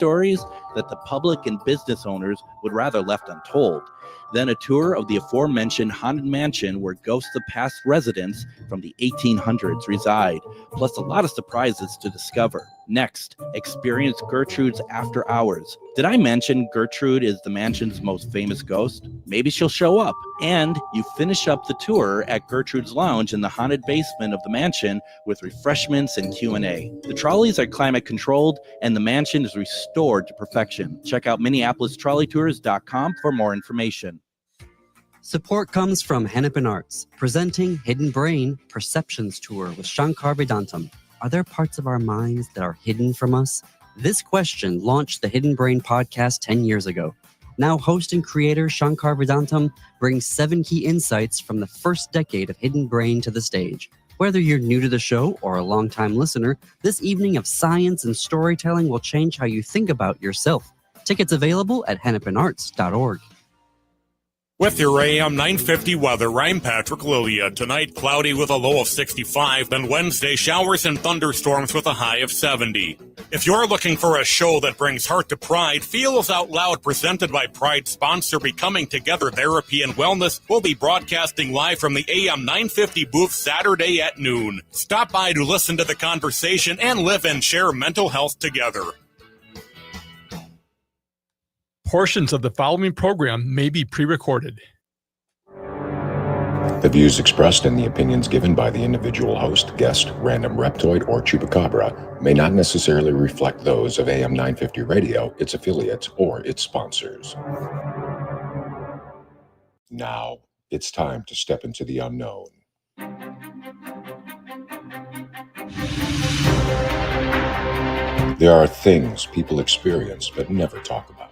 stories that the public and business owners would rather left untold. Then a tour of the aforementioned haunted mansion where ghosts of past residents from the 1800s reside, plus a lot of surprises to discover. Next, experience Gertrude's after hours. Did I mention Gertrude is the mansion's most famous ghost? Maybe she'll show up. And you finish up the tour at Gertrude's Lounge in the haunted basement of the mansion with refreshments and Q&A. The trolleys are climate controlled and the mansion is restored to perfection. Check out MinneapolisTrolleyTours.com for more information. Support comes from Hennepin Arts, presenting Hidden Brain Perceptions Tour with Shankar Vedantam. Are there parts of our minds that are hidden from us? This question launched the Hidden Brain podcast 10 years ago. Now host and creator Shankar Vedantam brings 7 key insights from the first decade of Hidden Brain to the stage. Whether you're new to the show or a longtime listener, this evening of science and storytelling will change how you think about yourself. Tickets available at hennepinarts.org. With your AM 950 weather, I'm Patrick Lilia. Tonight, cloudy with a low of 65, then Wednesday, showers and thunderstorms with a high of 70. If you're looking for a show that brings heart to Pride, Feels Out Loud, presented by Pride sponsor Becoming Together Therapy and Wellness, will be broadcasting live from the AM 950 booth Saturday at noon. Stop by to listen to the conversation and live and share mental health together. Portions of the following program may be pre-recorded. The views expressed and the opinions given by the individual host, guest, random reptoid, or chupacabra may not necessarily reflect those of AM 950 Radio, its affiliates, or its sponsors. Now, it's time to step into the unknown. There are things people experience but never talk about.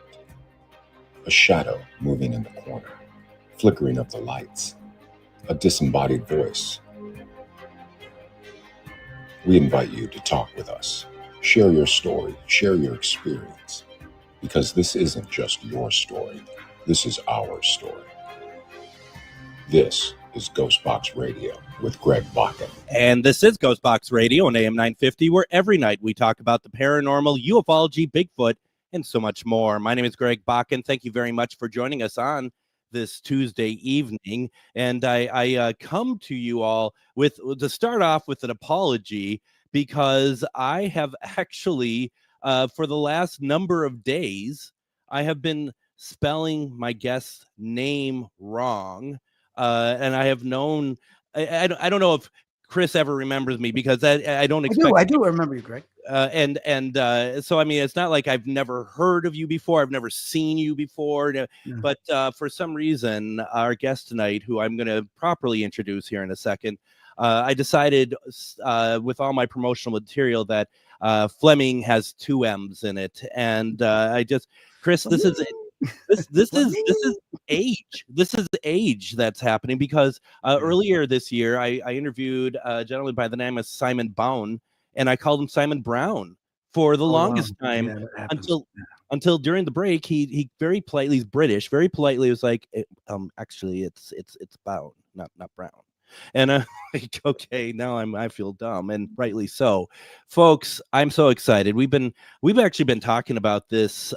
A shadow moving in the corner, flickering of the lights, a disembodied voice. We invite you to talk with us. Share your story, share your experience, because this isn't just your story, this is our story. This is GhostBox Radio with Greg Bakun. And this is GhostBox Radio on AM 950, where every night we talk about the paranormal, ufology, Bigfoot, and so much more. My name is Greg Bakun. Thank you very much for joining us on this Tuesday evening. And I come to you all to start off with an apology, because I have actually, for the last number of days, I have been spelling my guest's name wrong. And I have known, I don't know if Chris ever remembers me, because I don't expect. I do remember you, Greg. So I mean, it's not like I've never heard of you before, I've never seen you before, but for some reason, our guest tonight, who I'm going to properly introduce here in a second, I decided with all my promotional material that Flemming has 2 M's in it, and Chris, this is age. This is age that's happening, because earlier this year I interviewed a gentleman by the name of Simon Bone, and I called him Simon Brown for the longest time, until during the break he very politely, he's British, very politely was like, actually it's Bone, not Brown. And like, okay, now I feel dumb, and rightly so. Folks, I'm so excited. We've actually been talking about this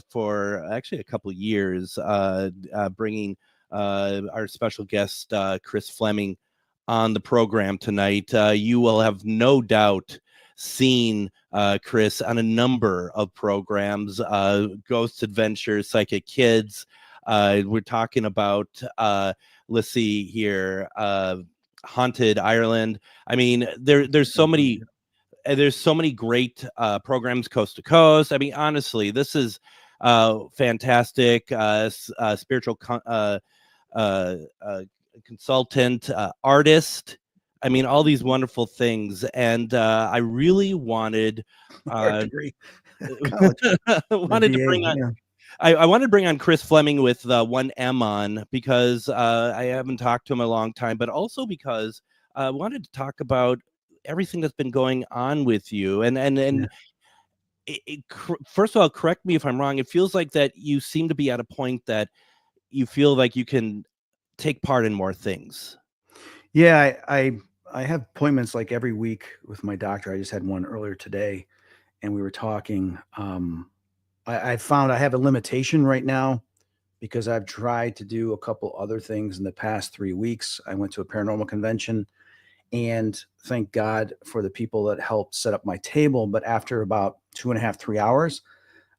for actually a couple of years, bringing our special guest Chris Flemming on the program tonight. You will have no doubt seen Chris on a number of programs, Ghost Adventures, Psychic Kids. We're talking about let's see here, Haunted Ireland. I mean, there's so many great programs coast to coast. I mean, honestly, this is fantastic. Spiritual consultant, artist. I mean, all these wonderful things. And I really wanted to bring on. Yeah. I wanted to bring on Chris Flemming with 1 M on, because I haven't talked to him in a long time, but also because I wanted to talk about everything that's been going on with you. First of all, correct me if I'm wrong. It feels like that you seem to be at a point that you feel like you can take part in more things. Yeah, I have appointments like every week with my doctor. I just had one earlier today, and we were talking. I found I have a limitation right now because I've tried to do a couple other things in the past 3 weeks. I went to a paranormal convention, and thank God for the people that helped set up my table. But after about 2.5, 3 hours,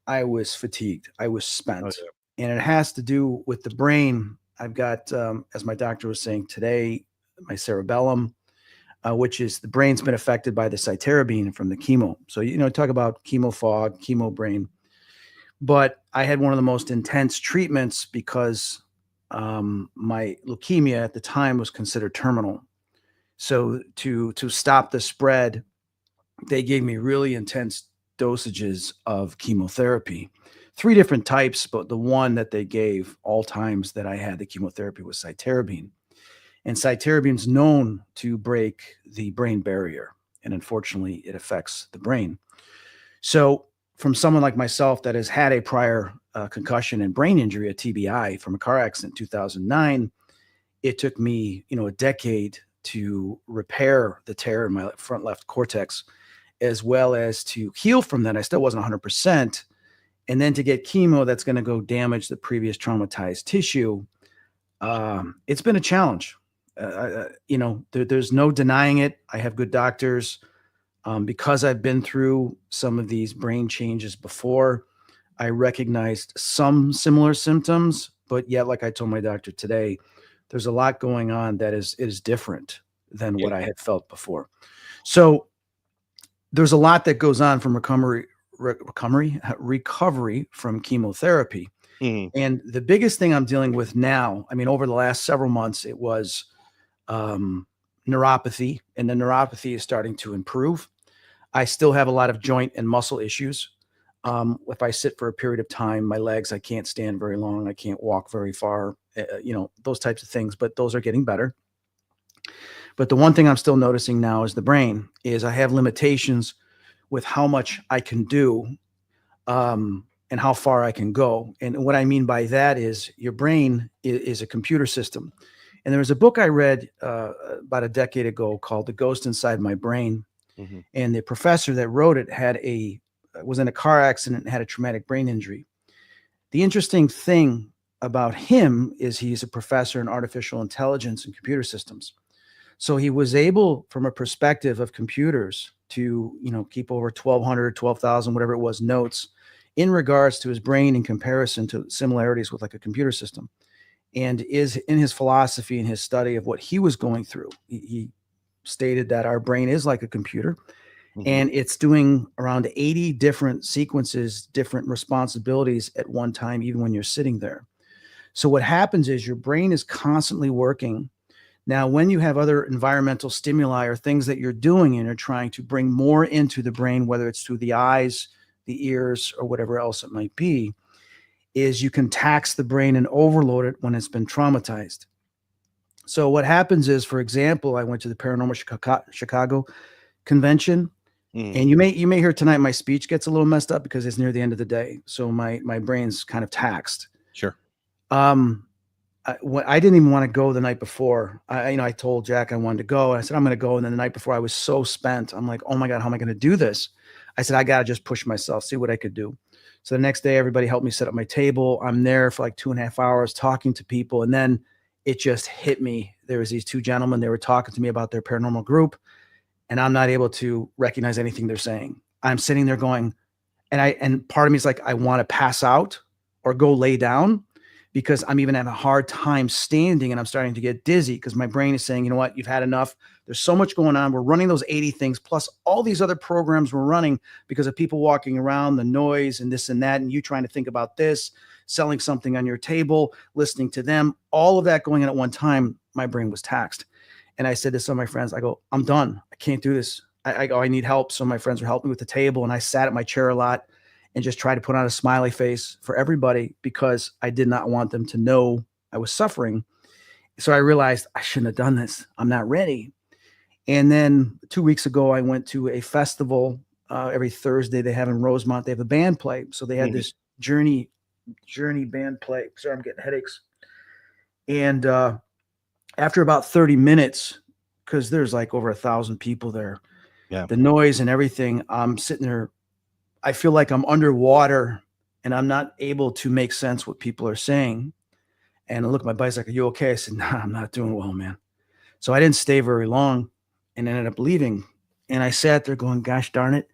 I was fatigued. I was spent. Oh, And it has to do with the brain. I've got, as my doctor was saying today, my cerebellum, which is the brain's been affected by the cytarabine from the chemo. So, talk about chemo fog, chemo brain. But I had one of the most intense treatments because my leukemia at the time was considered terminal. So to stop the spread, they gave me really intense dosages of chemotherapy, 3 different types, but the one that they gave all times that I had the chemotherapy was cytarabine. And cytarabine is known to break the brain barrier, and unfortunately, it affects the brain. So from someone like myself that has had a prior concussion and brain injury, a TBI, from a car accident in 2009, it took me, a decade to repair the tear in my front left cortex, as well as to heal from that. I still wasn't 100%. And then to get chemo that's going to go damage the previous traumatized tissue. It's been a challenge. There's no denying it. I have good doctors. Because I've been through some of these brain changes before, I recognized some similar symptoms, but yet, like I told my doctor today, there's a lot going on that is different than what I had felt before. So there's a lot that goes on from recovery from chemotherapy. Mm-hmm. And the biggest thing I'm dealing with now, over the last several months, it was neuropathy, and the neuropathy is starting to improve. I still have a lot of joint and muscle issues. If I sit for a period of time, my legs, I can't stand very long. I can't walk very far, those types of things, but those are getting better. But the one thing I'm still noticing now is the brain is I have limitations with how much I can do, and how far I can go. And what I mean by that is your brain is a computer system. And there was a book I read about a decade ago called The Ghost Inside My Brain. Mm-hmm. And the professor that wrote it was in a car accident and had a traumatic brain injury. The interesting thing about him is he's a professor in artificial intelligence and computer systems. So he was able, from a perspective of computers, to keep over 1,200, 12,000, whatever it was, notes in regards to his brain in comparison to similarities with like a computer system. And is in his philosophy and his study of what he was going through, he stated that our brain is like a computer, mm-hmm. and it's doing around 80 different sequences, different responsibilities at one time, even when you're sitting there. So what happens is your brain is constantly working. Now, when you have other environmental stimuli or things that you're doing and you're trying to bring more into the brain, whether it's through the eyes, the ears, or whatever else it might be, is you can tax the brain and overload it when it's been traumatized. So what happens is, for example, I went to the Paranormal Chicago convention, and you may hear tonight my speech gets a little messed up because it's near the end of the day. So my brain's kind of taxed. Sure. I didn't even want to go the night before. I told Jack I wanted to go, and I said, I'm going to go. And then the night before I was so spent. I'm like, oh my God, how am I going to do this? I said, I got to just push myself, see what I could do. So the next day, everybody helped me set up my table. I'm there for like 2.5 hours talking to people. And then it just hit me. There was these 2 gentlemen. They were talking to me about their paranormal group, and I'm not able to recognize anything they're saying. I'm sitting there going, and part of me is like, I want to pass out or go lay down, because I'm even having a hard time standing, and I'm starting to get dizzy because my brain is saying, you know what, you've had enough. There's so much going on. We're running those 80 things plus all these other programs we're running because of people walking around, the noise and this and that, and you trying to think about this, selling something on your table, listening to them, all of that going on at one time. My brain was taxed. And I said to some of my friends, I go, I'm done. I can't do this. I go, I need help. So my friends were helping me with the table, and I sat at my chair a lot and just tried to put on a smiley face for everybody because I did not want them to know I was suffering. So I realized I shouldn't have done this. I'm not ready. And then 2 weeks ago, I went to a festival. Every Thursday they have in Rosemont, they have a band play. So they had this Journey band play. Sorry, I'm getting headaches. And after about 30 minutes, because there's like over 1,000 people there, the noise and everything, I'm sitting there. I feel like I'm underwater and I'm not able to make sense what people are saying. And I look at my buddy's like, "Are you okay?" I said, "Nah, I'm not doing well, man." So I didn't stay very long and ended up leaving. And I sat there going, "Gosh darn it,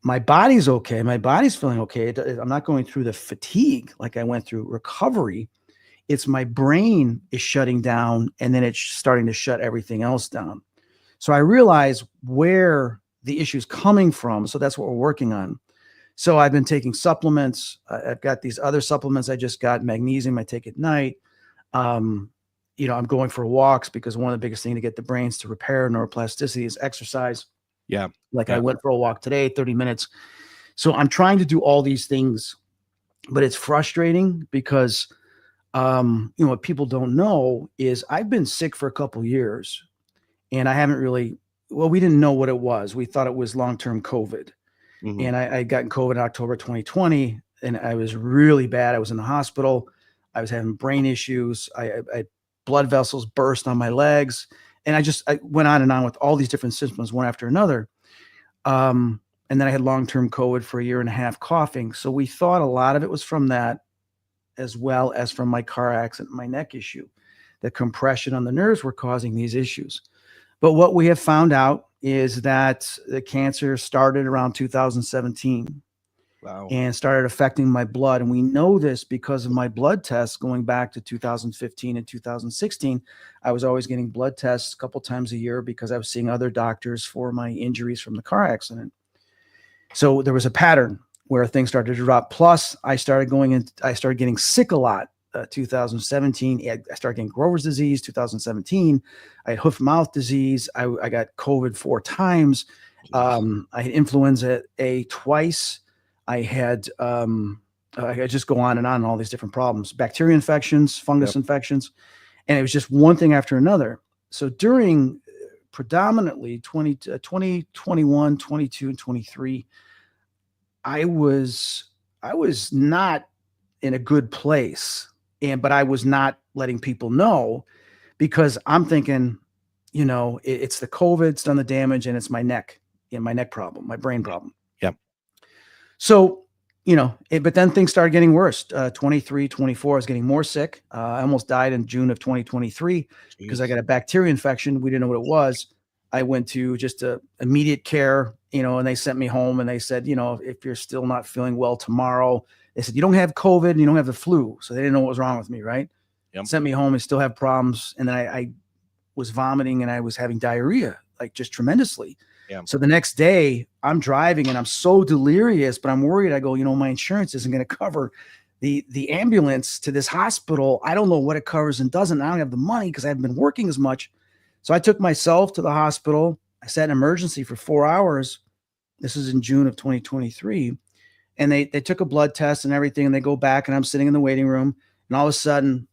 my body's okay. My body's feeling okay. I'm not going through the fatigue like I went through recovery. It's my brain is shutting down, and then it's starting to shut everything else down." So I realize where the issue's coming from. So that's what we're working on. So I've been taking supplements. I've got these other supplements I just got, magnesium I take at night. I'm going for walks because one of the biggest things to get the brains to repair neuroplasticity is exercise. Yeah. I went for a walk today, 30 minutes. So I'm trying to do all these things, but it's frustrating because, what people don't know is I've been sick for a couple of years, and I haven't really, we didn't know what it was. We thought it was long-term COVID. Mm-hmm. And I got COVID in October 2020, and I was really bad. I was in the hospital. I was having brain issues. I blood vessels burst on my legs. And I went on and on with all these different symptoms, one after another. And then I had long-term COVID for a year and a half, coughing. So we thought a lot of it was from that, as well as from my car accident, my neck issue. The compression on the nerves were causing these issues. But what we have found out is that the cancer started around 2017. Wow. And started affecting my blood. And we know this because of my blood tests going back to 2015 and 2016. I was always getting blood tests a couple times a year because I was seeing other doctors for my injuries from the car accident. So there was a pattern where things started to drop. Plus, I started getting sick a lot. 2017, I started getting Grover's disease. 2017, I had hoof mouth disease. I got COVID 4 times. I had influenza A twice. I had I just go on and all these different problems, bacteria infections, fungus infections, and it was just one thing after another. So during predominantly 2021, 22, and 23, I was not in a good place, but I was not letting people know because I'm thinking, it's the COVID, it's done the damage, and it's my neck, my neck problem, my brain problem. So, but then things started getting worse. 23, 24, I was getting more sick. I almost died in June of 2023 because I got a bacteria infection. We didn't know what it was. I went to just immediate care, and they sent me home, and they said, if you're still not feeling well tomorrow, they said, you don't have COVID and you don't have the flu. So they didn't know what was wrong with me. Right. Yep. Sent me home and still have problems. And then I was vomiting and I was having diarrhea, like just tremendously. Yeah. So the next day I'm driving and I'm so delirious, but I'm worried. I go, my insurance isn't going to cover the ambulance to this hospital. I don't know what it covers and doesn't. I don't have the money because I haven't been working as much. So I took myself to the hospital. I sat in emergency for 4 hours. This is in June of 2023. And they took a blood test and everything. And they go back and I'm sitting in the waiting room. And all of a sudden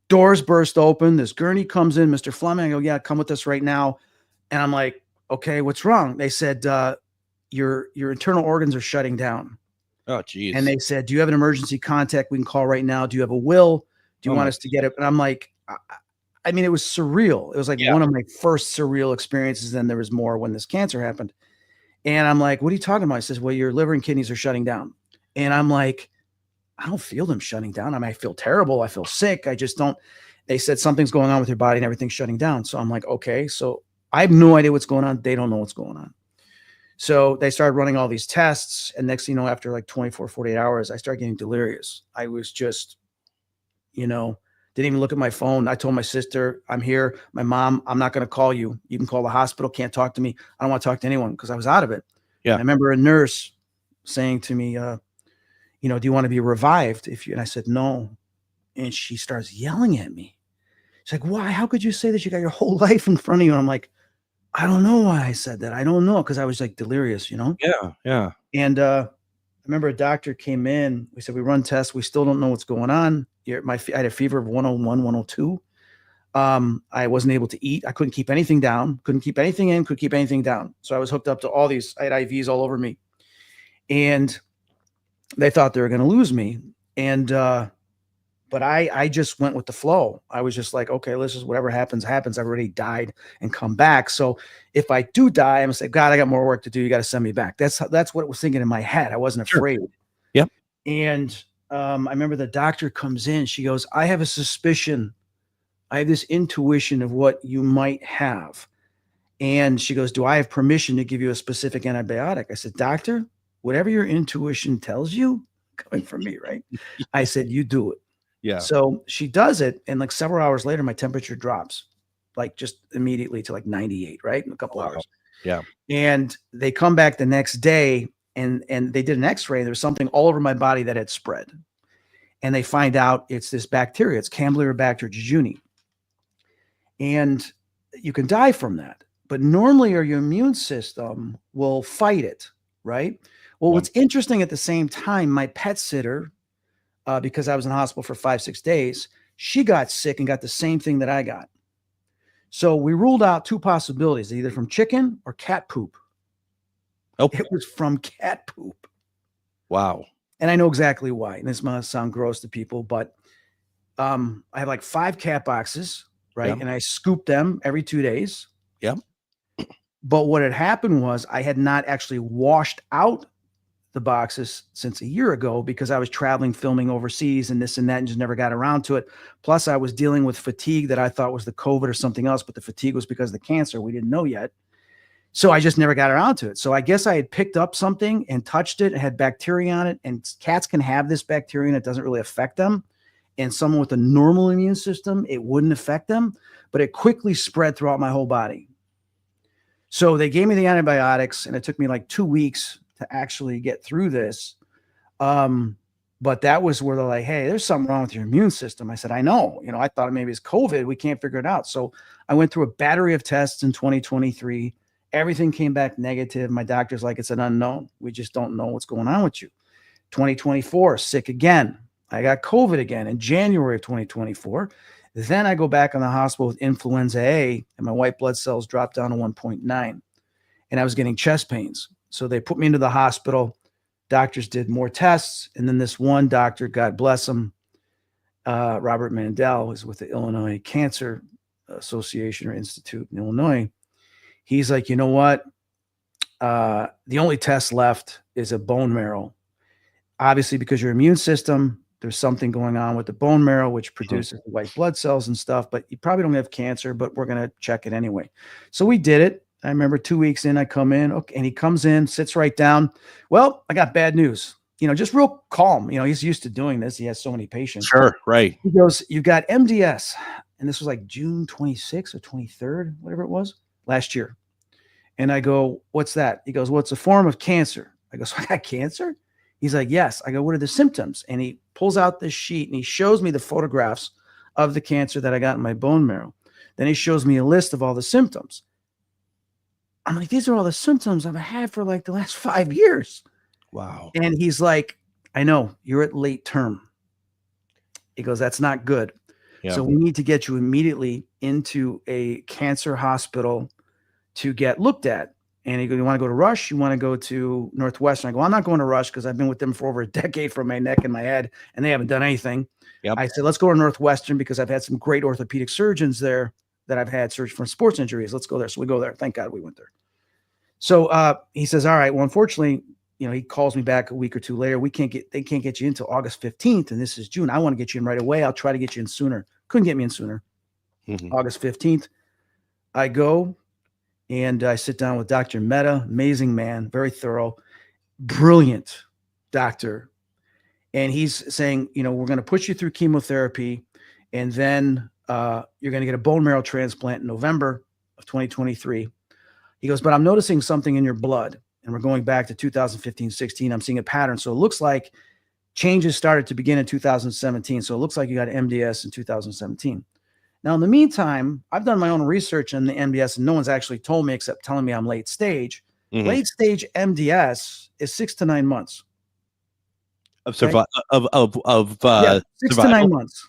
doors burst open. This gurney comes in, Mr. Flemming. I go, yeah, come with us right now. And I'm like, okay, what's wrong? They said, your internal organs are shutting down. Oh, geez. And they said, do you have an emergency contact we can call right now? Do you have a will? Do you want us to get it? And I'm like, I mean, it was surreal. It was like one of my first surreal experiences. Then there was more when this cancer happened. And I'm like, what are you talking about? He says, well, your liver and kidneys are shutting down. And I'm like, I don't feel them shutting down. I mean, I feel terrible. I feel sick. I just don't. They said something's going on with your body and everything's shutting down. So I'm like, okay. So I have no idea what's going on. They don't know what's going on. So they started running all these tests. And next thing you know, after like 24, 48 hours, I started getting delirious. I was just, didn't even look at my phone. I told my sister, I'm here. My mom, I'm not going to call you. You can call the hospital. Can't talk to me. I don't want to talk to anyone because I was out of it. Yeah. I remember a nurse saying to me, do you want to be revived? And I said, no. And she starts yelling at me. She's like, why? How could you say that? You got your whole life in front of you. And I'm like, I don't know why I said that. I don't know. Cause I was like delirious, Yeah. Yeah. And, I remember a doctor came in. We said, we run tests. We still don't know what's going on. I had a fever of 101, 102. I wasn't able to eat. I couldn't keep anything down. Couldn't keep anything in. Could keep anything down. So I was hooked up to all these. I had IVs all over me. And they thought they were going to lose me. And, but I just went with the flow. I was just like, okay, let's just, whatever happens, happens. I've already died and come back. So if I do die, I'm going to say, God, I got more work to do. You got to send me back. That's what I was thinking in my head. I wasn't afraid. Yep. And I remember the doctor comes in. She goes, I have a suspicion. I have this intuition of what you might have. And she goes, do I have permission to give you a specific antibiotic? I said, doctor, whatever your intuition tells you, coming from me, right? I said, you do it. Yeah. So she does it. And like several hours later, my temperature drops like just immediately to like 98, right? In a couple hours. Yeah. And they come back the next day and they did an x-ray. There was something all over my body that had spread. And they find out it's this bacteria. It's Campylobacter jejuni. And you can die from that. But normally your immune system will fight it, right? Well, what's interesting at the same time, my pet sitter, because I was in the hospital for 5-6 days, she got sick and got the same thing that I got. So we ruled out two possibilities, either from chicken or cat poop. Oh, it was from cat poop. Wow. And I know exactly why. And this must sound gross to people, but I have like 5 cat boxes, right? Yep. And I scoop them every 2 days. Yep. But what had happened was I had not actually washed out the boxes since a year ago because I was traveling, filming overseas and this and that, and just never got around to it. Plus I was dealing with fatigue that I thought was the COVID or something else, but the fatigue was because of the cancer. We didn't know yet. So I just never got around to it. So I guess I had picked up something and touched it and had bacteria on it, and cats can have this bacteria and it doesn't really affect them. And someone with a normal immune system, it wouldn't affect them, but it quickly spread throughout my whole body. So they gave me the antibiotics and it took me like 2 weeks to actually get through this. But that was where they're like, hey, there's something wrong with your immune system. I said, I know, I thought maybe it's COVID. We can't figure it out. So I went through a battery of tests in 2023. Everything came back negative. My doctor's like, it's an unknown. We just don't know what's going on with you. 2024, sick again. I got COVID again in January of 2024. Then I go back in the hospital with influenza A and my white blood cells dropped down to 1.9 and I was getting chest pains. So they put me into the hospital. Doctors did more tests. And then this one doctor, God bless him, Robert Mandel, is with the Illinois Cancer Association or Institute in Illinois. He's like, you know what? The only test left is a bone marrow. Obviously, because your immune system, there's something going on with the bone marrow, which produces white blood cells and stuff, but you probably don't have cancer, but we're going to check it anyway. So we did it. I remember 2 weeks in, I come in, okay, and he comes in, sits right down. Well, I got bad news, just real calm. He's used to doing this. He has so many patients. Sure. Right. He goes, you've got MDS. And this was like June 26th or 23rd, whatever it was, last year. And I go, what's that? He goes, well, it's a form of cancer. I go, so I got cancer? He's like, yes. I go, what are the symptoms? And he pulls out this sheet and he shows me the photographs of the cancer that I got in my bone marrow. Then he shows me a list of all the symptoms. I'm like, these are all the symptoms I've had for like the last 5 years. Wow. And he's like, I know, you're at late term. He goes, that's not good. Yeah. So we need to get you immediately into a cancer hospital to get looked at. And he goes, you want to go to Rush? You want to go to Northwestern? I go, I'm not going to Rush because I've been with them for over a decade from my neck and my head, and they haven't done anything. Yep. I said, let's go to Northwestern because I've had some great orthopedic surgeons there that I've had surgery for sports injuries. Let's go there. So we go there. Thank God we went there. So he says, all right, well, unfortunately, he calls me back a week or two later. They can't get you in until August 15th. And this is June. I want to get you in right away. I'll try to get you in sooner. Couldn't get me in sooner. Mm-hmm. August 15th. I go and I sit down with Dr. Mehta, amazing man, very thorough, brilliant doctor. And he's saying, we're going to push you through chemotherapy. And then you're going to get a bone marrow transplant in November of 2023. He goes, but I'm noticing something in your blood. And we're going back to 2015-16. I'm seeing a pattern. So it looks like changes started to begin in 2017. So it looks like you got MDS in 2017. Now, in the meantime, I've done my own research on the MDS, and no one's actually told me except telling me I'm late stage. Mm-hmm. Late stage MDS is 6 to 9 months. Of survival. Okay? 6 to 9 months.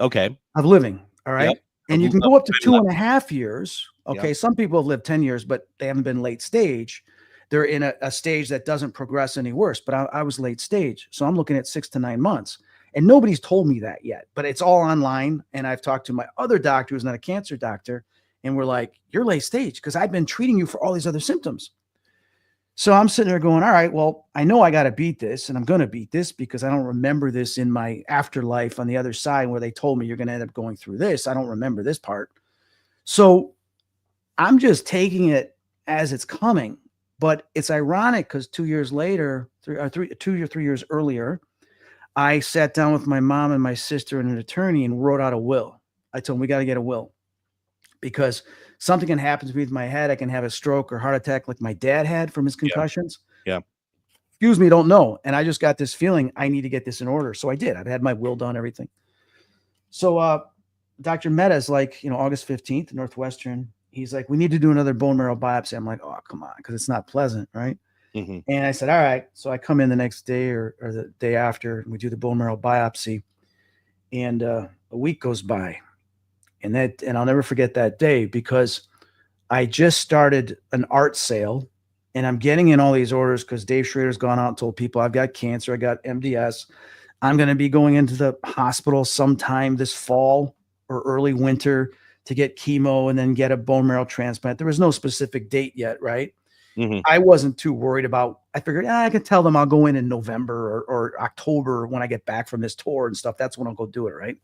Okay. Of living. All right. Yep. And you can go up to 2.5 years. Okay. Yep. Some people have lived 10 years, but they haven't been late stage. They're in a stage that doesn't progress any worse. But I was late stage. So I'm looking at 6 to 9 months. And nobody's told me that yet. But it's all online. And I've talked to my other doctor who's not a cancer doctor. And we're like, you're late stage because I've been treating you for all these other symptoms. So I'm sitting there going, all right, well, I know I got to beat this, and I'm going to beat this because I don't remember this in my afterlife on the other side where they told me you're going to end up going through this. I don't remember this part. So I'm just taking it as it's coming. But it's ironic because 2 years later, 2 or 3 years earlier, I sat down with my mom and my sister and an attorney and wrote out a will. I told them we got to get a will because something can happen to me with my head. I can have a stroke or heart attack like my dad had from his concussions. Yeah. Excuse me, don't know. And I just got this feeling I need to get this in order. So I did. I've had my will done, everything. So Dr. Mehta's like, August 15th, Northwestern. He's like, we need to do another bone marrow biopsy. I'm like, oh, come on, because it's not pleasant, right? Mm-hmm. And I said, all right. So I come in the next day or the day after, and we do the bone marrow biopsy. And a week goes by. And I'll never forget that day because I just started an art sale and I'm getting in all these orders because Dave Schrader's gone out and told people I've got cancer. I got MDS. I'm going to be going into the hospital sometime this fall or early winter to get chemo and then get a bone marrow transplant. There was no specific date yet, right? Mm-hmm. I wasn't too worried about, I figured I can tell them I'll go in November or October when I get back from this tour and stuff. That's when I'll go do it, right?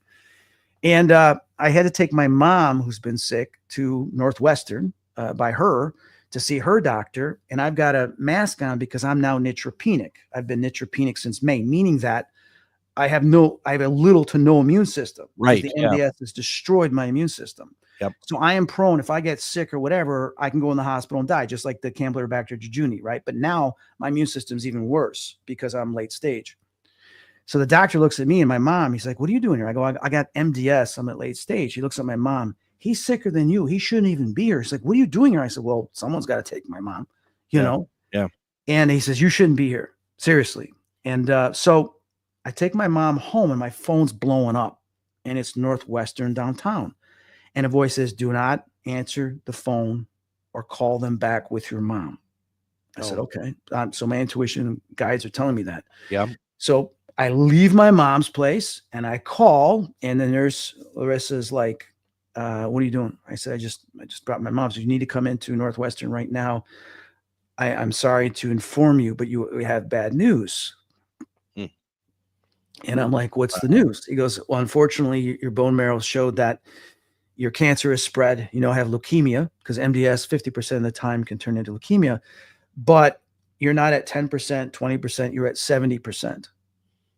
And I had to take my mom, who's been sick, to Northwestern by her to see her doctor. And I've got a mask on because I'm now neutropenic. I've been neutropenic since May, meaning that I have a little to no immune system. Right. The MDS has destroyed my immune system. Yep. So I am prone, if I get sick or whatever, I can go in the hospital and die, just like the Campylobacter jejuni, right? But now my immune system's even worse because I'm late stage. So the doctor looks at me and my mom. He's like, what are you doing here? I go, I got MDS. I'm at late stage. He looks at my mom. He's sicker than you. He shouldn't even be here. He's like, what are you doing here? I said, well, someone's got to take my mom, you know? Yeah. And he says, you shouldn't be here. Seriously. And so I take my mom home and my phone's blowing up and it's Northwestern downtown. And a voice says, do not answer the phone or call them back with your mom. I said, okay. So my intuition guides are telling me that. Yeah. So I leave my mom's place and I call, and the nurse Larissa's like, what are you doing? I said, I just brought my mom. So you need to come into Northwestern right now. I'm sorry to inform you, but we have bad news. And I'm like, what's the news? He goes, well, unfortunately, your bone marrow showed that your cancer is spread. I have leukemia because MDS 50% of the time can turn into leukemia, but you're not at 10%, 20%, you're at 70%.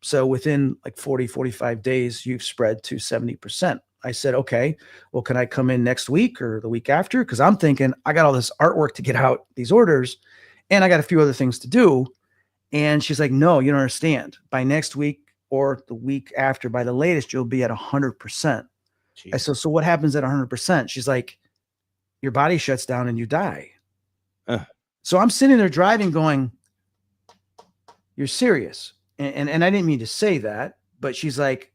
So within like 40, 45 days, you've spread to 70%. I said, okay, well, can I come in next week or the week after? Because I'm thinking I got all this artwork to get out, these orders, and I got a few other things to do. And she's like, no, you don't understand. By next week or the week after, by the latest, you'll be at 100%. I said, so what happens at 100%? She's like, your body shuts down and you die. So I'm sitting there driving going, you're serious. And I didn't mean to say that, but she's like,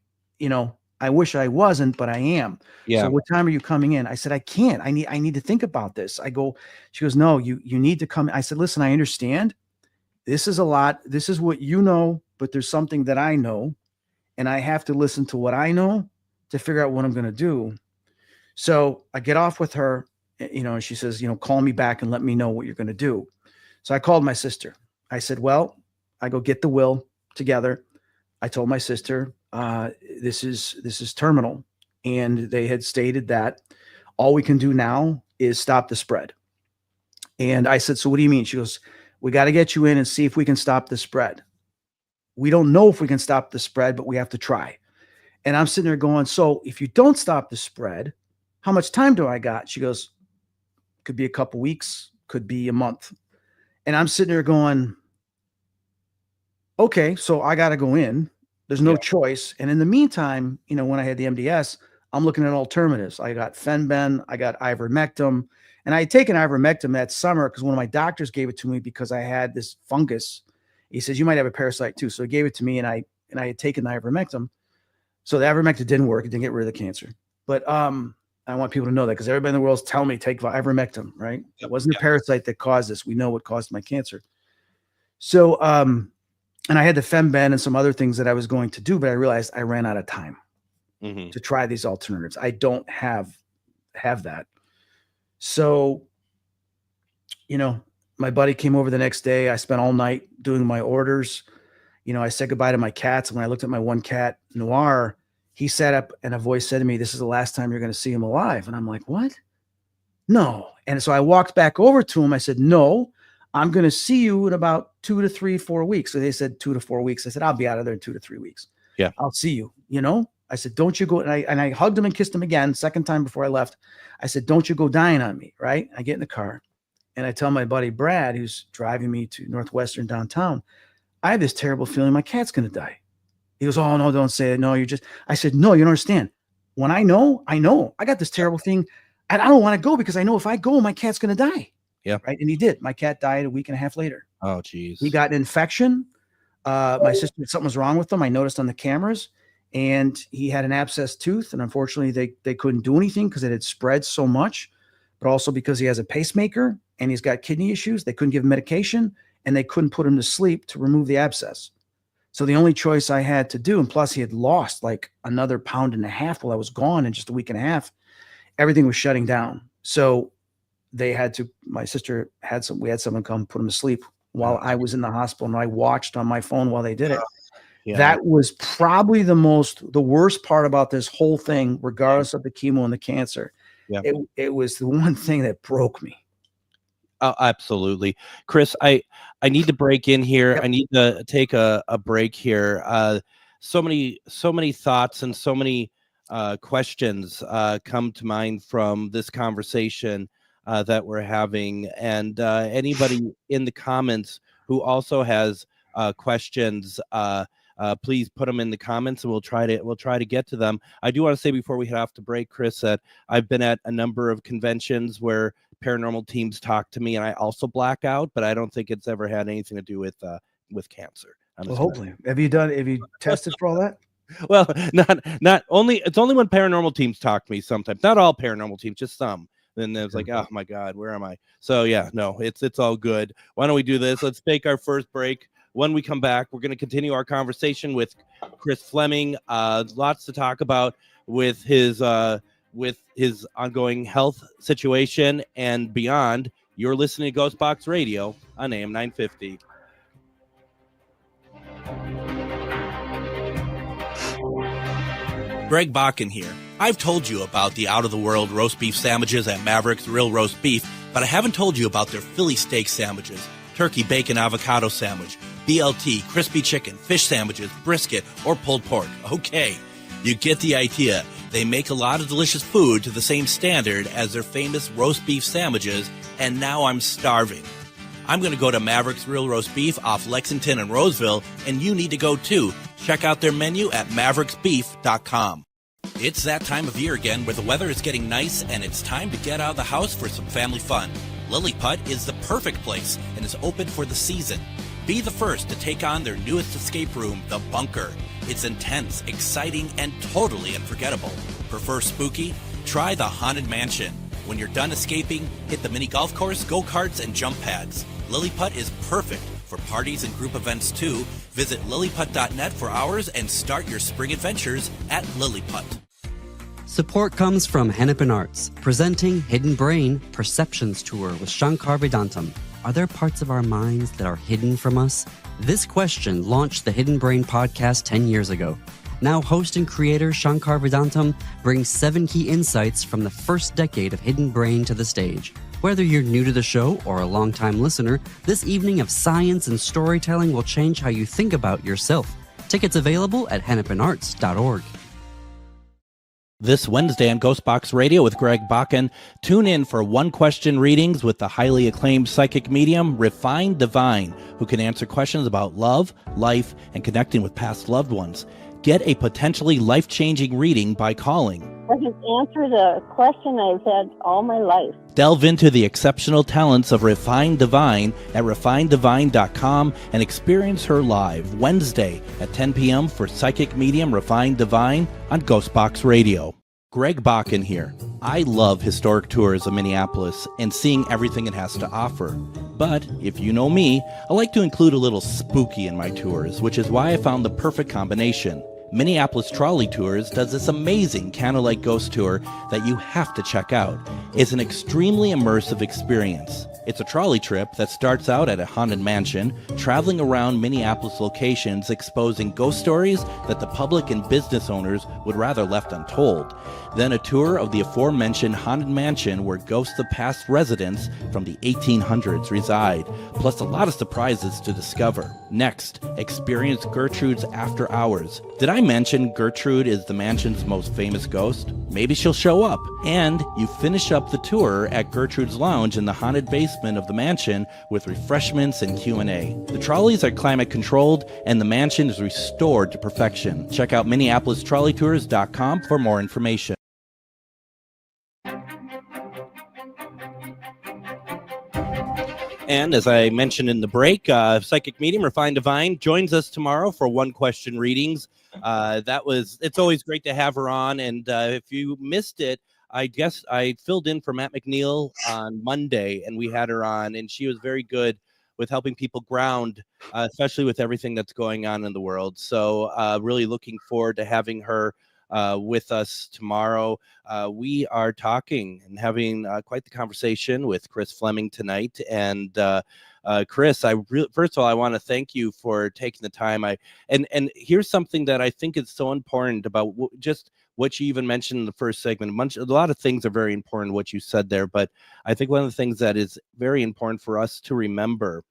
I wish I wasn't, but I am. Yeah. So what time are you coming in? I said, I can't. I need to think about this. She goes, no, you need to come. I said, listen, I understand. This is a lot. This is what you know, but there's something that I know, and I have to listen to what I know to figure out what I'm going to do. So I get off with her, and she says, call me back and let me know what you're going to do. So I called my sister. I said, well, I go get the will together. I told my sister, this is terminal. And they had stated that all we can do now is stop the spread. And I said, so what do you mean? She goes, we got to get you in and see if we can stop the spread. We don't know if we can stop the spread, but we have to try. And I'm sitting there going, so if you don't stop the spread, how much time do I got? She goes, could be a couple weeks, could be a month. And I'm sitting there going, okay, so I got to go in. There's no choice. And in the meantime, when I had the MDS, I'm looking at alternatives. I got Fenben, I got ivermectin, and I had taken ivermectin that summer because one of my doctors gave it to me because I had this fungus. He says, you might have a parasite too. So he gave it to me, and I had taken the ivermectin. So the ivermectin didn't work. It didn't get rid of the cancer. But I want people to know that because everybody in the world's telling me take ivermectin, right? It wasn't a parasite that caused this. We know what caused my cancer. So, and I had the Femben and some other things that I was going to do, but I realized I ran out of time to try these alternatives. I don't have that. So, my buddy came over the next day. I spent all night doing my orders. I said goodbye to my cats. When I looked at my one cat, Noir, he sat up and a voice said to me, "This is the last time you're going to see him alive." And I'm like, "What? No." And so I walked back over to him. I said, "No, I'm going to see you in about 2 to 3, 4 weeks." So they said 2 to 4 weeks. I said, "I'll be out of there in 2 to 3 weeks. Yeah. I'll see you." I said, "Don't you go." And I hugged him and kissed him again. Second time before I left, I said, "Don't you go dying on me." Right. I get in the car and I tell my buddy Brad, who's driving me to Northwestern downtown, "I have this terrible feeling my cat's going to die." He goes, "Oh, no, don't say it. No, I said, "No, you don't understand. When I know. I got this terrible thing and I don't want to go because I know if I go, my cat's going to die." Yeah. Right. And he did. My cat died a week and a half later. Oh, geez. He got an infection. My sister, something was wrong with him. I noticed on the cameras, and he had an abscessed tooth. And unfortunately, they couldn't do anything because it had spread so much, but also because he has a pacemaker and he's got kidney issues. They couldn't give him medication and they couldn't put him to sleep to remove the abscess. So the only choice I had to do, and plus he had lost like another 1.5 pounds while I was gone in just a week and a half, everything was shutting down. So they had to, my sister we had someone come put him to sleep while I was in the hospital, and I watched on my phone while they did it. Yeah. That was probably the worst part about this whole thing, regardless of the chemo and the cancer. Yeah. It was the one thing that broke me. Oh, absolutely. Chris, I need to break in here. Yep. I need to take a break here. So many thoughts and so many questions come to mind from this conversation that we're having. And anybody in the comments who also has questions, please put them in the comments and we'll try to get to them. I do want to say before we head off to break, Chris, that I've been at a number of conventions where paranormal teams talk to me and I also black out, but I don't think it's ever had anything to do with cancer. Well, hopefully. Have you tested for all that? Well, not only, it's only when paranormal teams talk to me sometimes, not all paranormal teams, just some. Then it's like, oh my God, where am I? So yeah, no, it's all good. Why don't we do this? Let's take our first break. When we come back, we're going to continue our conversation with Chris Flemming. Lots to talk about with his ongoing health situation and beyond. You're listening to GhostBox Radio on AM 950. Greg Bakun here. I've told you about the out-of-the-world roast beef sandwiches at Maverick's Real Roast Beef, but I haven't told you about their Philly steak sandwiches, turkey bacon avocado sandwich, BLT, crispy chicken, fish sandwiches, brisket, or pulled pork. Okay, you get the idea. They make a lot of delicious food to the same standard as their famous roast beef sandwiches, and now I'm starving. I'm going to go to Maverick's Real Roast Beef off Lexington and Roseville, and you need to go too. Check out their menu at mavericksbeef.com. It's that time of year again where the weather is getting nice and it's time to get out of the house for some family fun. Lilliput is the perfect place and is open for the season. Be the first to take on their newest escape room, The Bunker. It's intense, exciting, and totally unforgettable. Prefer spooky? Try the Haunted Mansion. When you're done escaping, hit the mini golf course, go-karts, and jump pads. Lilliput is perfect for parties and group events too. Visit lilliput.net for hours and start your spring adventures at Lilliput. Support comes from Hennepin Arts, presenting Hidden Brain Perceptions Tour with Shankar Vedantam. Are there parts of our minds that are hidden from us? This question launched the Hidden Brain podcast 10 years ago. Now host and creator Shankar Vedantam brings 7 key insights from the first decade of Hidden Brain to the stage. Whether you're new to the show or a longtime listener, this evening of science and storytelling will change how you think about yourself. Tickets available at hennepinarts.org. This Wednesday on GhostBox Radio with Greg Bakun, tune in for one-question readings with the highly acclaimed psychic medium, Refined Divine, who can answer questions about love, life, and connecting with past loved ones. Get a potentially life-changing reading by calling. I can answer the question I've had all my life. Delve into the exceptional talents of Refined Divine at refinedivine.com and experience her live Wednesday at 10 p.m. for psychic medium Refined Divine on GhostBox Radio. Greg Bakun here. I love historic tours of Minneapolis and seeing everything it has to offer. But if you know me, I like to include a little spooky in my tours, which is why I found the perfect combination. Minneapolis Trolley Tours does this amazing candlelight ghost tour that you have to check out. It's an extremely immersive experience. It's a trolley trip that starts out at a haunted mansion, traveling around Minneapolis locations exposing ghost stories that the public and business owners would rather left untold. Then a tour of the aforementioned haunted mansion where ghosts of past residents from the 1800s reside, plus a lot of surprises to discover. Next, experience Gertrude's After Hours. Did I mention Gertrude is the mansion's most famous ghost? Maybe she'll show up. And you finish up the tour at Gertrude's Lounge in the haunted basement of the mansion with refreshments and Q&A. The trolleys are climate controlled and the mansion is restored to perfection. Check out MinneapolisTrolleyTours.com for more information. And as I mentioned in the break, psychic medium Refined Divine joins us tomorrow for one question readings. It's always great to have her on. And if you missed it, I guess I filled in for Matt McNeil on Monday and we had her on, and she was very good with helping people ground, especially with everything that's going on in the world. So really looking forward to having her with us tomorrow. We are talking and having quite the conversation with Chris Flemming tonight. And Chris, first of all, I want to thank you for taking the time. And here's something that I think is so important about just what you even mentioned in the first segment. A lot of things are very important, what you said there, but I think one of the things that is very important for us to remember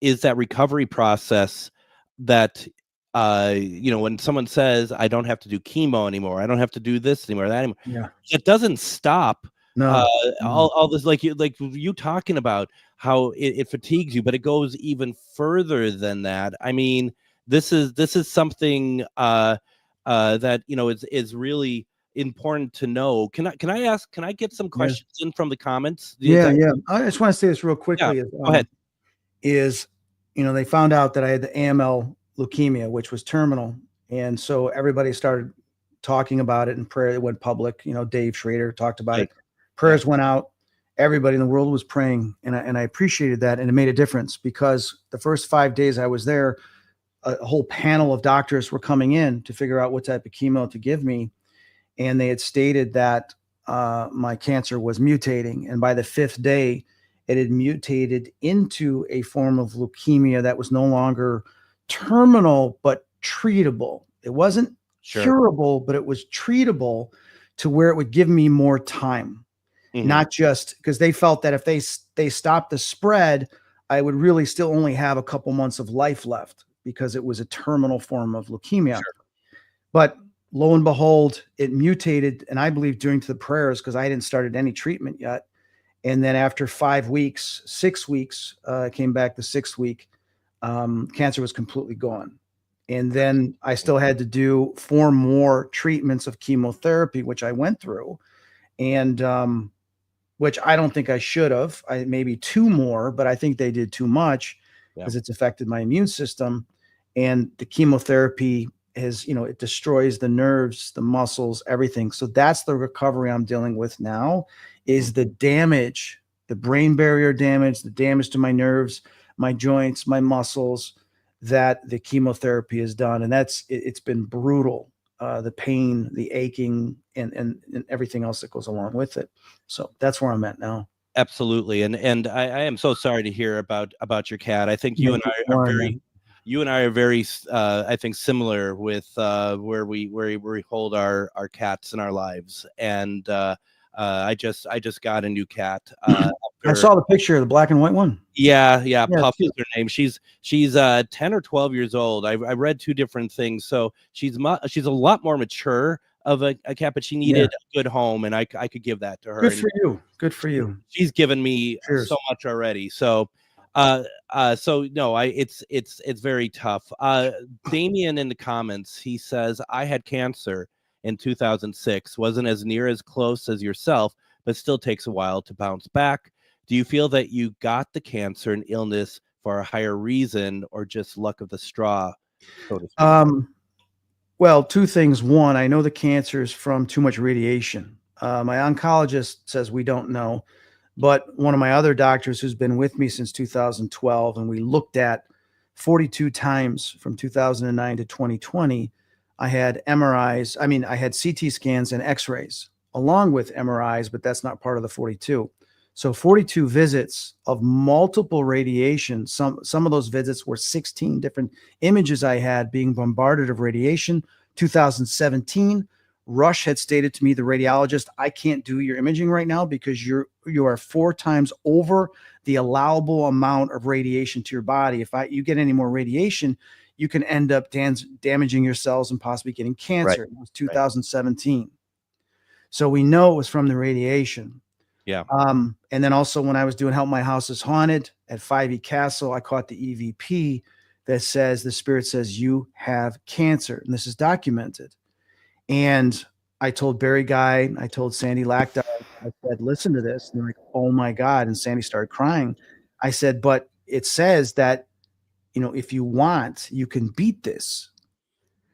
is that recovery process that when someone says, I don't have to do chemo anymore, I don't have to do this anymore, that anymore. Yeah. It doesn't stop No. all this, like you talking about how it fatigues you, but it goes even further than that. I mean, this is something that, is really important to know. Can I get some questions in from the comments? Yeah. I just want to say this real quickly. Yeah, go ahead. They found out that I had the AML leukemia, which was terminal. And so everybody started talking about it, and prayer went public. Dave Schrader talked about it. Prayers went out. Everybody in the world was praying. And I appreciated that. And it made a difference because the first 5 days I was there, a whole panel of doctors were coming in to figure out what type of chemo to give me. And they had stated that my cancer was mutating. And by the 5th day, it had mutated into a form of leukemia that was no longer terminal, but treatable. It wasn't curable, but it was treatable to where it would give me more time. Mm-hmm. Not just because they felt that if they stopped the spread, I would really still only have a couple months of life left because it was a terminal form of leukemia. Sure. But lo and behold, it mutated. And I believe during the prayers, because I hadn't started any treatment yet. And then after 6 weeks, came back the 6th week, cancer was completely gone. And then I still had to do 4 more treatments of chemotherapy, which I went through, and which I don't think I should have. Maybe 2 more, but I think they did too much because it's affected my immune system. And the chemotherapy it destroys the nerves, the muscles, everything. So that's the recovery I'm dealing with now, is the damage, the brain barrier damage, the damage to my nerves, my joints, my muscles, that the chemotherapy has done. And it's been brutal. The pain, the aching, and everything else that goes along with it. So that's where I'm at now. Absolutely. And I am so sorry to hear about your cat. I think you and I are very I think similar with where we hold our cats in our lives. And I just got a new cat. I saw the picture of the black and white one. Yeah. Puff is her name. She's 10 or 12 years old. I read 2 different things. So she's a lot more mature of a cat, but she needed a good home, and I could give that to her. Good for you. She's given me so much already. So it's very tough. Damien in the comments, he says, I had cancer in 2006, wasn't as near as close as yourself, but still takes a while to bounce back. Do you feel that you got the cancer and illness for a higher reason, or just luck of the straw? So to speak? Well, 2 things. One, I know the cancer is from too much radiation. My oncologist says we don't know, but one of my other doctors who's been with me since 2012, and we looked at 42 times from 2009 to 2020, I had MRIs. I had CT scans and x-rays along with MRIs, but that's not part of the 42. So 42 visits of multiple radiation. Some of those visits were 16 different images I had being bombarded of radiation. 2017, Rush had stated to me, the radiologist, I can't do your imaging right now because you are 4 times over the allowable amount of radiation to your body. If you get any more radiation, you can end up damaging your cells and possibly getting cancer. Right. It was 2017. Right. So we know it was from the radiation. Yeah. And then also when I was doing Help My House is Haunted at 5E Castle, I caught the EVP that says, the spirit says, you have cancer. And this is documented. And I told Barry Guy, I told Sandy Lackdar, I said, listen to this. And they're like, oh my God. And Sandy started crying. I said, but it says that, if you want, you can beat this.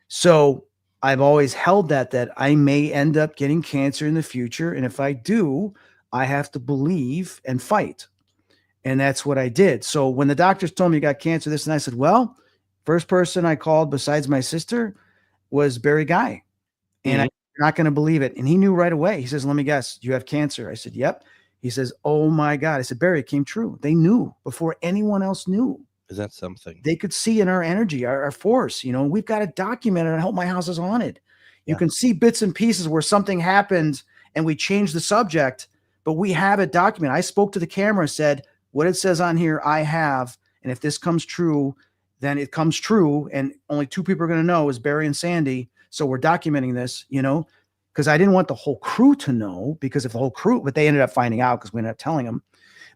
So I've always held that I may end up getting cancer in the future. And if I do, I have to believe and fight. And that's what I did. So when the doctors told me you got cancer, this and I said, well, first person I called besides my sister was Barry Guy. And I'm not going to believe it. And he knew right away. He says, let me guess, you have cancer. I said, yep. He says, oh my God. I said, Barry, it came true. They knew before anyone else knew. Is that something? They could see in our energy, our force. We've got it documented on Help My House is Haunted. You can see bits and pieces where something happened and we changed the subject, but we have it documented. I spoke to the camera, said, what it says on here, I have. And if this comes true, then it comes true. And only 2 people are going to know is Barry and Sandy. So we're documenting this, because I didn't want the whole crew to know, because if the whole crew, but they ended up finding out because we ended up telling them,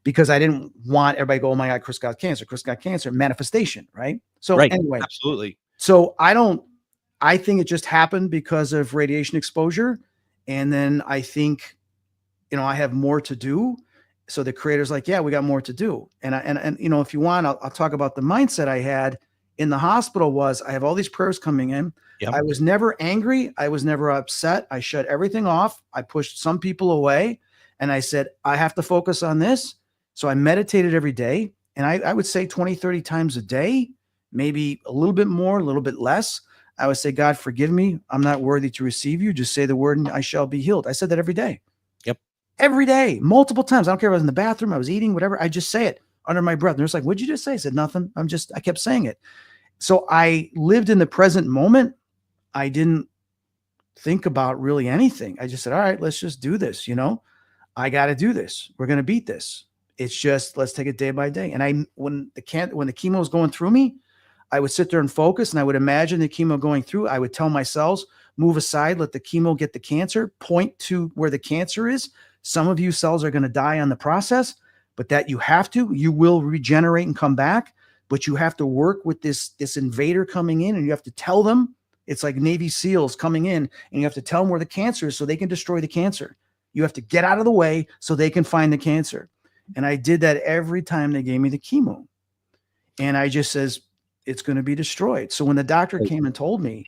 because I didn't want everybody to go, oh my God, Chris got cancer, manifestation. Right. So anyway, absolutely. So I think it just happened because of radiation exposure. And then I think, I have more to do. So the creator's like, yeah, we got more to do. And if you want, I'll talk about the mindset I had in the hospital was I have all these prayers coming in. Yep. I was never angry. I was never upset. I shut everything off. I pushed some people away and I said, I have to focus on this. So I meditated every day. And I would say 20, 30 times a day, maybe a little bit more, a little bit less. I would say, God, forgive me. I'm not worthy to receive you. Just say the word and I shall be healed. I said that every day. Yep. Every day, multiple times. I don't care if I was in the bathroom, I was eating, whatever. I just say it under my breath. And they're like, what'd you just say? I said, nothing. I kept saying it. So I lived in the present moment. I didn't think about really anything. I just said, all right, let's just do this. I got to do this. We're going to beat this. It's just, let's take it day by day. And when the chemo was going through me, I would sit there and focus and I would imagine the chemo going through. I would tell my cells, move aside, let the chemo get the cancer, point to where the cancer is. Some of you cells are going to die on the process, but that you will regenerate and come back, but you have to work with this invader coming in and you have to tell them. It's like Navy SEALs coming in and you have to tell them where the cancer is so they can destroy the cancer. You have to get out of the way so they can find the cancer. And I did that every time they gave me the chemo. And I just says, it's going to be destroyed. So when the doctor came and told me,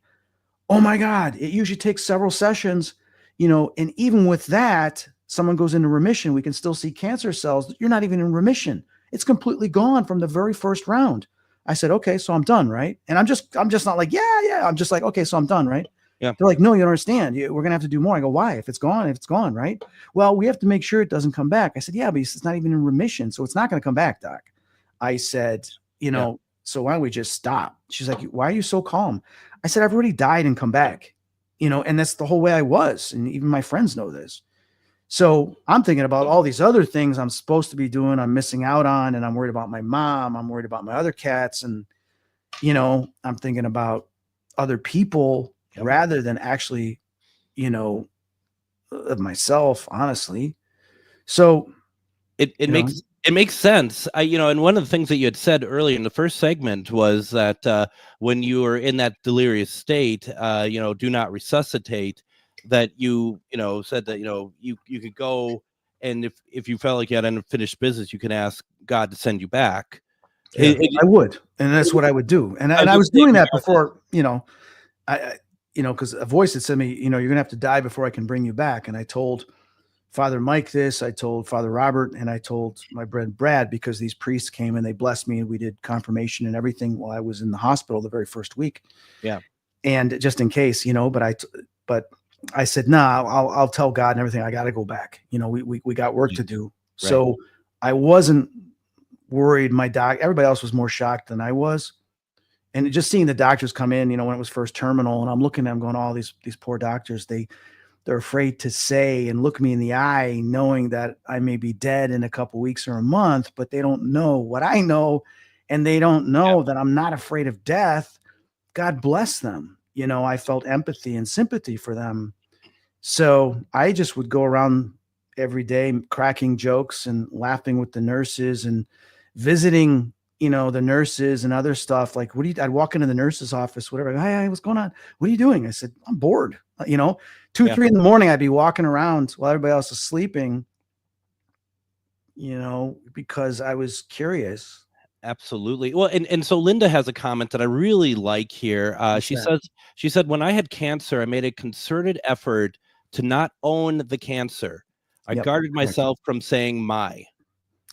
oh my God, it usually takes several sessions, and even with that, someone goes into remission, we can still see cancer cells. You're not even in remission. It's completely gone from the very first round. I said, okay, so I'm done, right? And I'm just not like, yeah. I'm just like, okay, so I'm done, right? Yeah. They're like, no, you don't understand. We're going to have to do more. I go, why? If it's gone, right? Well, we have to make sure it doesn't come back. I said, yeah, but it's not even in remission. So it's not going to come back, doc. I said, so why don't we just stop? She's like, why are you so calm? I said, I've already died and come back, and that's the whole way I was. And even my friends know this. So I'm thinking about all these other things I'm supposed to be doing, I'm missing out on, and I'm worried about my mom. I'm worried about my other cats. And, I'm thinking about other people rather than actually, of myself, honestly. So it makes sense. And one of the things that you had said earlier in the first segment was that when you were in that delirious state, do not resuscitate, that you said that, you could go and if you felt like you had unfinished business, you can ask God to send you back. Yeah, I would. And that's what I would do. And I was doing that before, because a voice had said to me, you're going to have to die before I can bring you back. And I told Father Mike this, I told Father Robert, and I told my friend Brad, because these priests came and they blessed me and we did confirmation and everything while I was in the hospital the very first week. Yeah. And just in case, but I said, nah, I'll tell God and everything. I got to go back. We got work to do. So I wasn't worried. Everybody else was more shocked than I was. And just seeing the doctors come in, when it was first terminal, and I'm looking at them going, these poor doctors, they're afraid to say and look me in the eye, knowing that I may be dead in a couple weeks or a month, but they don't know what I know. And they don't know that I'm not afraid of death. God bless them. I felt empathy and sympathy for them. So I just would go around every day cracking jokes and laughing with the nurses and visiting, the nurses and other stuff. Like, I'd walk into the nurse's office, whatever. Hi, what's going on? What are you doing? I said, I'm bored. 2, 3 in the morning, I'd be walking around while everybody else is sleeping, because I was curious. Absolutely. Well, and so Linda has a comment that I really like here. She said, when I had cancer, I made a concerted effort to not own the cancer. I guarded myself from saying my.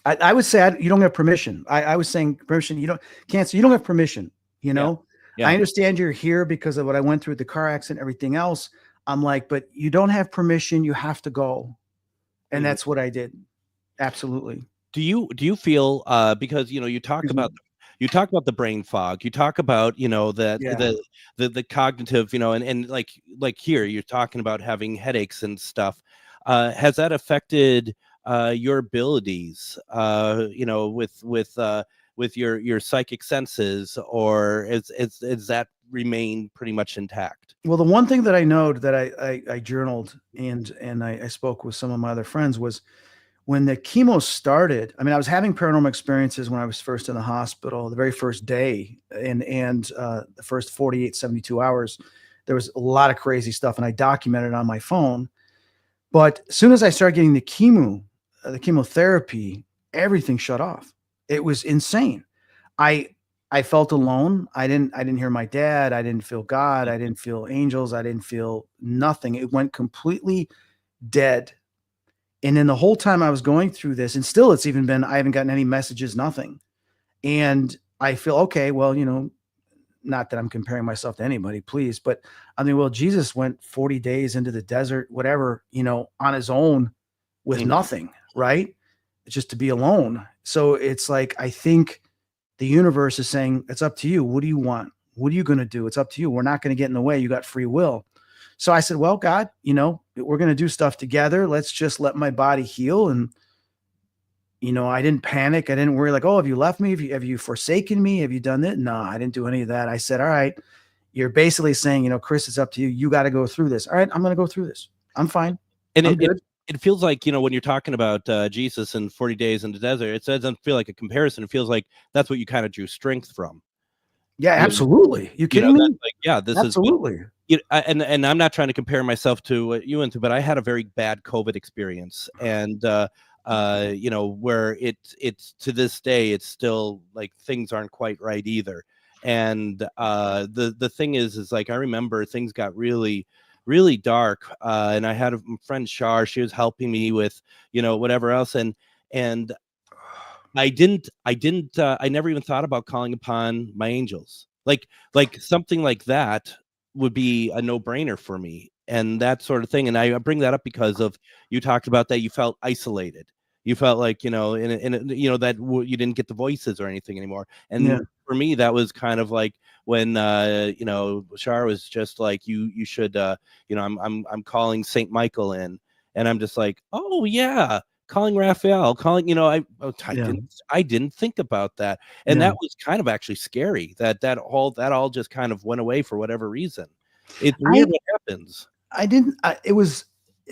I would say you don't have permission. I was saying permission. You don't have permission. I understand you're here because of what I went through with the car accident, everything else. I'm like, but you don't have permission. You have to go. And that's what I did. Absolutely. Do you feel because you talk about the brain fog, you talk about the cognitive, and like here you're talking about having headaches and stuff. Has that affected your abilities with your psychic senses, or is that remain pretty much intact? Well, the one thing that I know that I journaled and I spoke with some of my other friends was, when the chemo started, I was having paranormal experiences when I was first in the hospital, the very first day, and the first 48, 72 hours, there was a lot of crazy stuff, and I documented it on my phone. But as soon as I started getting the chemotherapy, everything shut off. It was insane. I felt alone. I didn't hear my dad. I didn't feel God. I didn't feel angels. I didn't feel nothing. It went completely dead. And then the whole time I was going through this, and still I haven't gotten any messages, nothing. And I feel, okay, well, not that I'm comparing myself to anybody, please, but Jesus went 40 days into the desert, whatever, on his own with nothing, right? Just to be alone. So it's like, I think the universe is saying, it's up to you. What do you want? What are you going to do? It's up to you. We're not going to get in the way. You got free will. So I said, well, God, we're going to do stuff together. Let's just let my body heal. And, I didn't panic. I didn't worry like, oh, have you left me? Have you forsaken me? Have you done it? No, I didn't do any of that. I said, all right, you're basically saying, Chris, it's up to you. You got to go through this. All right, I'm going to go through this. I'm fine. And it feels like, when you're talking about Jesus and 40 days in the desert, it doesn't feel like a comparison. It feels like that's what you kind of drew strength from. Yeah, absolutely. You kidding me? This absolutely. And I'm not trying to compare myself to what you went through, but I had a very bad COVID experience, and where it's to this day, it's still like things aren't quite right either. And the thing is like, I remember things got really, really dark, and I had a friend, Shar. She was helping me with whatever else, and I never even thought about calling upon my angels. Like something like that would be a no-brainer for me, and that sort of thing. And I bring that up because of, you talked about that you felt isolated. You felt like, that you didn't get the voices or anything anymore. And for me, that was kind of like when, Shar was just like, you should, I'm calling St. Michael in, and I'm just like, oh yeah, calling Raphael, I didn't think about that. And that was kind of actually scary, that all just kind of went away for whatever reason. It's weird what happens. It was,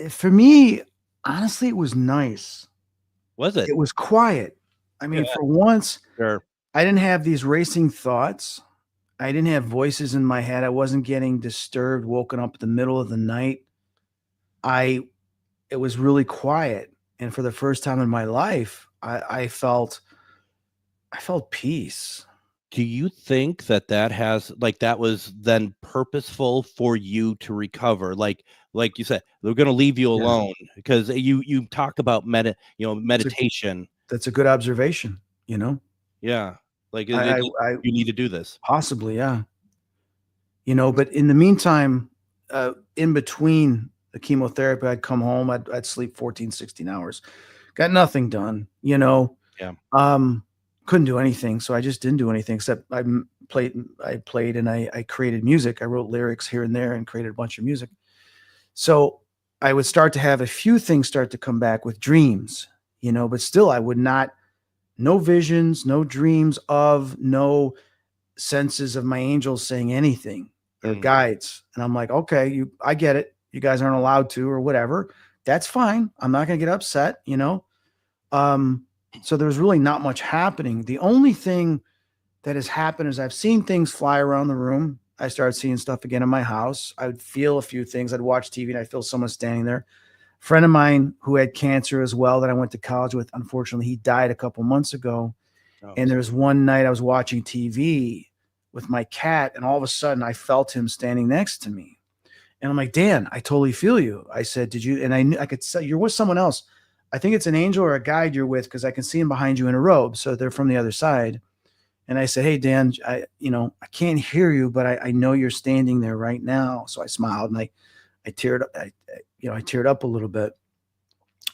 for me, honestly, it was nice. Was it? It was quiet. For once, sure. I didn't have these racing thoughts. I didn't have voices in my head. I wasn't getting disturbed, woken up in the middle of the night. It was really quiet. And for the first time in my life, I felt peace. Do you think that was then purposeful for you to recover? Like you said, they're going to leave you alone because you talk about meditation. That's a good observation, Yeah. Like you need to do this. Possibly. Yeah. But in the meantime, in between the chemotherapy, I'd come home, I'd sleep 14, 16 hours got nothing done, you know. Yeah. Couldn't do anything, so I just didn't do anything except I played and I created music. I wrote lyrics here and there and created a bunch of music. So I would start to have a few things start to come back with dreams, you know, but still I would not, no visions, no dreams of, no senses of my angels saying anything or guides. And I'm like, okay, I get it. You guys aren't allowed to or whatever. That's fine. I'm not going to get upset, you know? So there's really not much happening. The only thing that has happened is I've seen things fly around the room. I started seeing stuff again in my house. I would feel a few things. I'd watch TV and I'd feel someone standing there. A friend of mine who had cancer as well that I went to college with, unfortunately, he died a couple months ago. And there was one night I was watching TV with my cat, and all of a sudden I felt him standing next to me. And I'm like, Dan, I totally feel you. I said, did you? And I knew I could say, you're with someone else. I think it's an angel or a guide you're with because I can see him behind you in a robe. So they're from the other side. And I said, hey, Dan, I can't hear you, but I know you're standing there right now. So I smiled and I teared up. I teared up a little bit.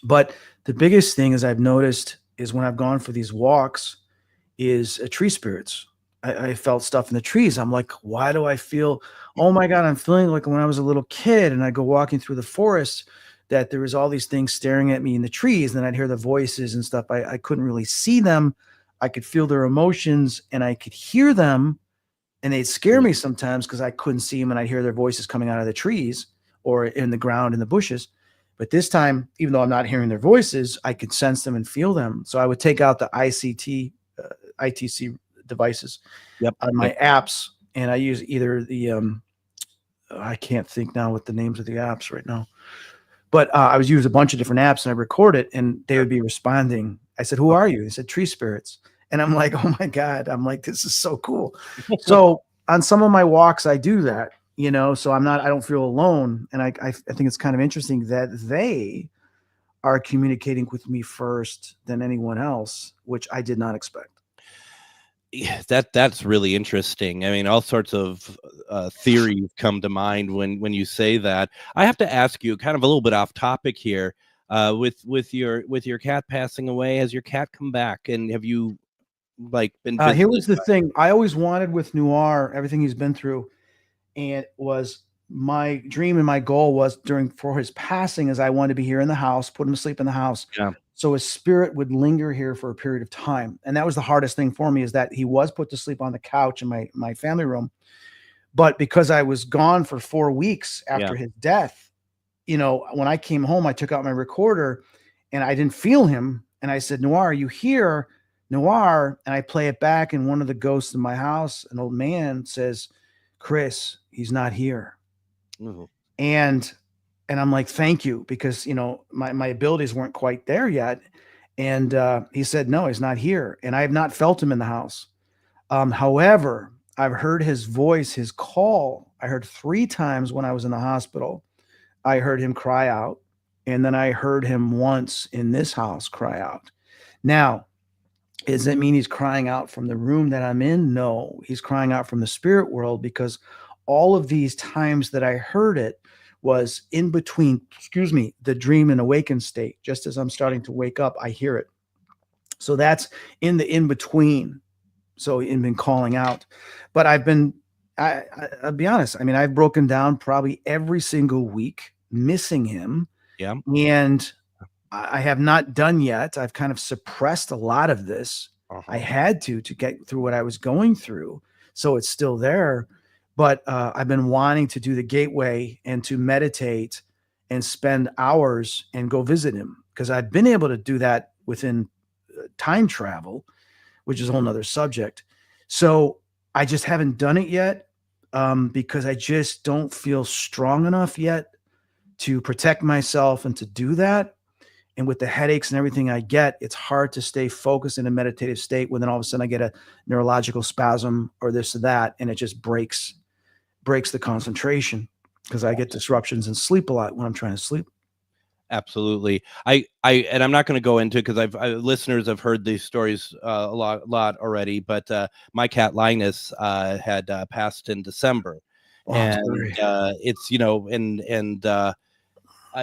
But the biggest thing is I've noticed is when I've gone for these walks is tree spirits. I felt stuff in the trees. I'm like, why do I feel, oh my God, I'm feeling like when I was a little kid and I go walking through the forest that there was all these things staring at me in the trees. And then I'd hear the voices and stuff. I couldn't really see them. I could feel their emotions and I could hear them, and they'd scare me sometimes because I couldn't see them and I'd hear their voices coming out of the trees or in the ground in the bushes. But this time, even though I'm not hearing their voices, I could sense them and feel them. So I would take out the ITC devices on my apps, and I use either the I can't think now what the names of the apps right now, but I would use a bunch of different apps and I record it, and they would be responding. I said, "Who are you?" They said, "Tree spirits." And I'm like, "Oh my God!" I'm like, "This is so cool." So on some of my walks, I do that, you know. So I don't feel alone, and I think it's kind of interesting that they are communicating with me first than anyone else, which I did not expect. Yeah, that's really interesting. I mean, all sorts of theories come to mind when you say that. I have to ask you, kind of a little bit off topic here, with your cat passing away. Has your cat come back, and have you been? Here was the thing I always wanted with Noir, everything he's been through, and it was my dream and my goal was for his passing is I wanted to be here in the house, put him to sleep in the house. Yeah. So his spirit would linger here for a period of time. And that was the hardest thing for me, is that he was put to sleep on the couch in my family room. But because I was gone for 4 weeks after his death, you know, when I came home, I took out my recorder and I didn't feel him. And I said, "Noir, are you here? Noir." And I play it back, and one of the ghosts in my house, an old man, says, "Chris, he's not here." Mm-hmm. And I'm like, "Thank you," because, you know, my abilities weren't quite there yet. And he said, "No, he's not here." And I have not felt him in the house. However, I've heard his voice, his call. I heard 3 times when I was in the hospital. I heard him cry out. And then I heard him once in this house cry out. Now, does that mean he's crying out from the room that I'm in? No, he's crying out from the spirit world, because all of these times that I heard it was in between, the dream and awakened state. Just as I'm starting to wake up, I hear it. So that's in the in-between. So in been calling out. But I'll be honest. I mean, I've broken down probably every single week, missing him. Yeah. And I have not done yet. I've kind of suppressed a lot of this. I had to get through what I was going through. So it's still there. But I've been wanting to do the gateway and to meditate and spend hours and go visit him, because I've been able to do that within time travel, which is a whole nother subject. So I just haven't done it yet because I just don't feel strong enough yet to protect myself and to do that. And with the headaches and everything I get, it's hard to stay focused in a meditative state when then all of a sudden I get a neurological spasm or this or that, and it just breaks the concentration, because I get disruptions and sleep a lot when I'm trying to sleep. Absolutely. And I'm not going to go into it because listeners have heard these stories a lot already, but my cat Linus had passed in December. Oh, and it's, you know, and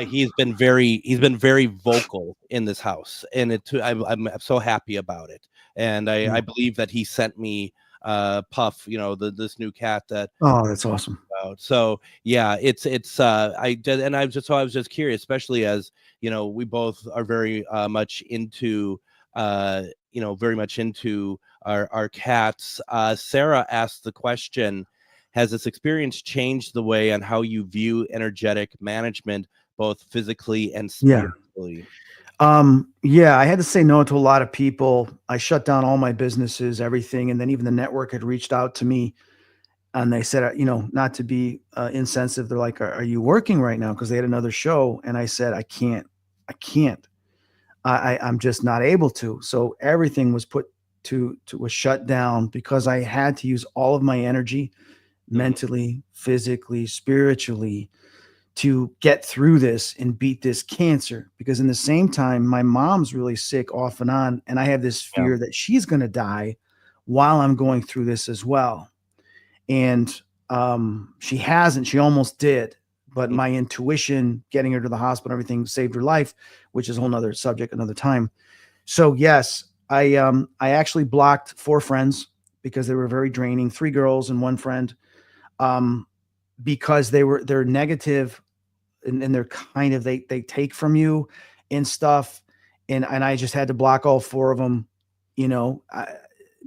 he's been very vocal in this house, and I'm so happy about it. And I believe that he sent me Puff, this new cat that. Oh, that's awesome. So yeah, it's I did, and I was just curious, especially as we both are very much into our cats. Sarah asked the question: has this experience changed the way on how you view energetic management, both physically and spiritually? I had to say no to a lot of people. I shut down all my businesses, everything, and then even the network had reached out to me. And they said, not to be insensitive. They're like, are you working right now? Because they had another show. And I said, I can't. I'm just not able to. So everything was put was shut down because I had to use all of my energy, mentally, physically, spiritually, to get through this and beat this cancer. Because in the same time, my mom's really sick off and on. And I have this fear that she's going to die while I'm going through this as well. And she hasn't. She almost did, but my intuition, getting her to the hospital, everything saved her life, which is a whole nother subject, another time. So yes, I actually blocked 4 friends because they were very draining. 3 girls and 1 friend, because they're negative, and they're kind of they take from you and stuff, and I just had to block all 4 of them,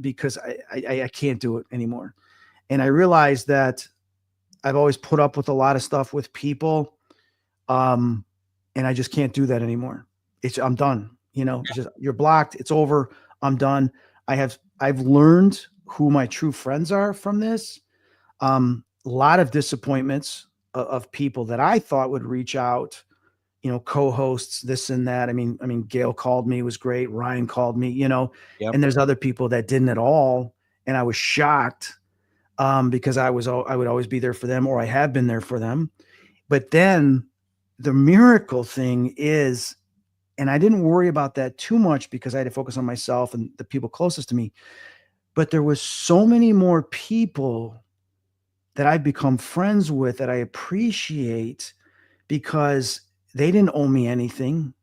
because I can't do it anymore. And I realized that I've always put up with a lot of stuff with people. And I just can't do that anymore. I'm done. It's just, you're blocked. It's over. I'm done. I've learned who my true friends are from this. A lot of disappointments of people that I thought would reach out, co-hosts, this and that. I mean, Gail called me, it was great. Ryan called me, and there's other people that didn't at all. And I was shocked. Because I would always be there for them, or I have been there for them. But then the miracle thing is, and I didn't worry about that too much because I had to focus on myself and the people closest to me. But there was so many more people that I've become friends with that I appreciate because they didn't owe me anything.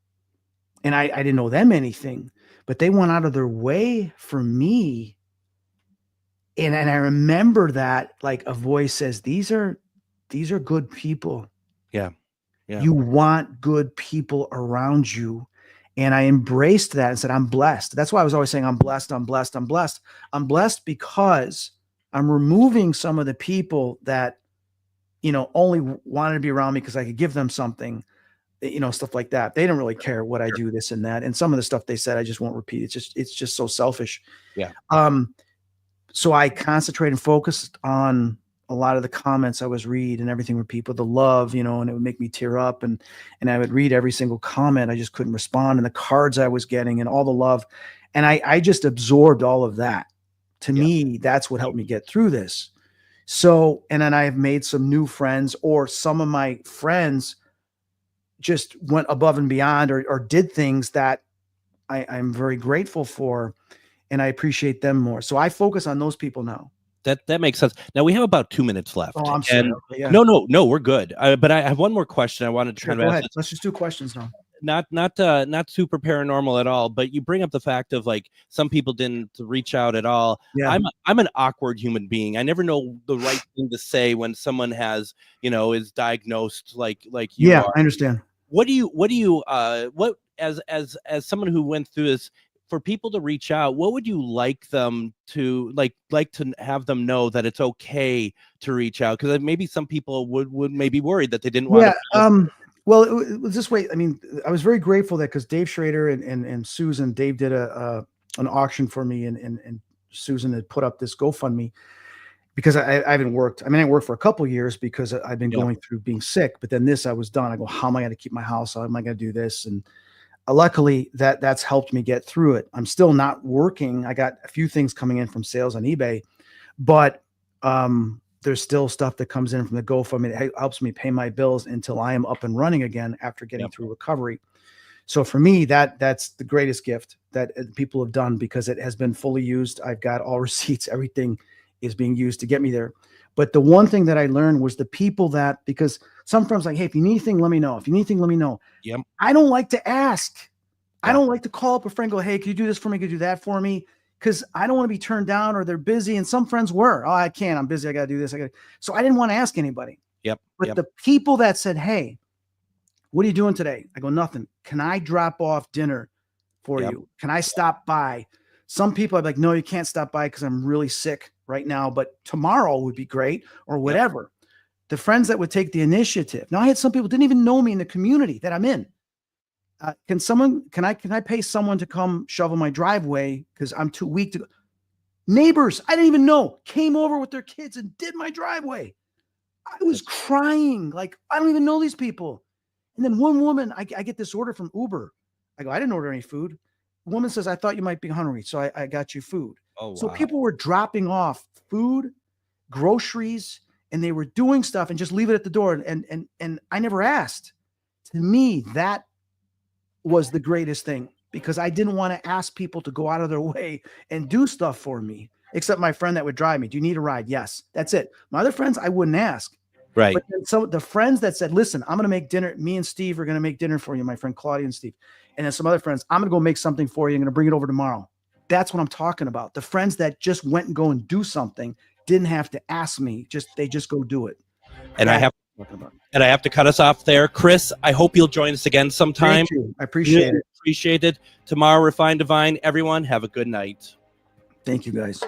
And I didn't owe them anything, but they went out of their way for me. And I remember that, like, a voice says, these are good people. Yeah. You want good people around you. And I embraced that and said, I'm blessed. That's why I was always saying, I'm blessed. I'm blessed. I'm blessed. I'm blessed because I'm removing some of the people that, only wanted to be around me because I could give them something, stuff like that. They don't really care what I do, this and that. And some of the stuff they said, I just won't repeat. It's just so selfish. Yeah. So I concentrated and focused on a lot of the comments I was read and everything with people, the love, and it would make me tear up, and I would read every single comment. I just couldn't respond, and the cards I was getting and all the love. And I just absorbed all of that. To me, that's what helped me get through this. So, and then I have made some new friends, or some of my friends just went above and beyond or did things that I'm very grateful for. And I appreciate them more. So I focus on those people now. That makes sense. Now we have about 2 minutes left. Oh, I'm sorry. No, we're good. But I have one more question I wanted to go ahead. Let's just do questions now. Not super paranormal at all, but you bring up the fact of, like, some people didn't reach out at all. Yeah. I'm an awkward human being. I never know the right thing to say when someone has, is diagnosed like you are. I understand. What as someone who went through this, for people to reach out, what would you like them to like to have them know that it's okay to reach out? Because maybe some people would maybe worried that they didn't want to. Well, it was this way. I mean, I was very grateful that, because Dave Schrader and Susan, Dave did an auction for me, and Susan had put up this GoFundMe, because I haven't worked. I mean, I worked for a couple of years because I've been going through being sick, but then I was done. I go, how am I going to keep my house? How am I going to do this? And luckily that's helped me get through it. I'm still not working. I got a few things coming in from sales on eBay, but there's still stuff that comes in from the GoFundMe that helps me pay my bills until I am up and running again after getting through recovery. So for me, that's the greatest gift that people have done, because it has been fully used. I've got all receipts. Everything is being used to get me there. But the one thing that I learned was the people that, because some friends like, hey, if you need anything, let me know. If you need anything, let me know. Yep. I don't like to ask. Yeah. I don't like to call up a friend and go, hey, can you do this for me? Can you do that for me? Because I don't want to be turned down or they're busy. And some friends were, oh, I can't. I'm busy. I got to do this. So I didn't want to ask anybody. Yep. But the people that said, hey, what are you doing today? I go, nothing. Can I drop off dinner for you? Can I stop by? Some people are like, no, you can't stop by because I'm really sick right now, but tomorrow would be great or whatever. Yep. The friends that would take the initiative. Now I had some people didn't even know me in the community that I'm in. Can I pay someone to come shovel my driveway because I'm too weak to go? Neighbors I didn't even know came over with their kids and did my driveway. I was crying. Like, I don't even know these people. And then one woman, I get this order from Uber. I go, I didn't order any food. The woman says, I thought you might be hungry, so I got you food. Oh, so wow. People were dropping off food, groceries, and they were doing stuff and just leave it at the door. And I never asked. To me, that was the greatest thing because I didn't want to ask people to go out of their way and do stuff for me, except my friend that would drive me. Do you need a ride? Yes. That's it. My other friends, I wouldn't ask. Right. But then so the friends that said, listen, I'm going to make dinner. Me and Steve are going to make dinner for you, my friend Claudia and Steve. And then some other friends, I'm going to go make something for you. I'm going to bring it over tomorrow. That's what I'm talking about. The friends that just went and go and do something didn't have to ask me. They just go do it. And I have to cut us off there. Chris, I hope you'll join us again sometime. Thank you. I appreciate it. Appreciate it. Tomorrow, Refine Divine. Everyone, have a good night. Thank you, guys.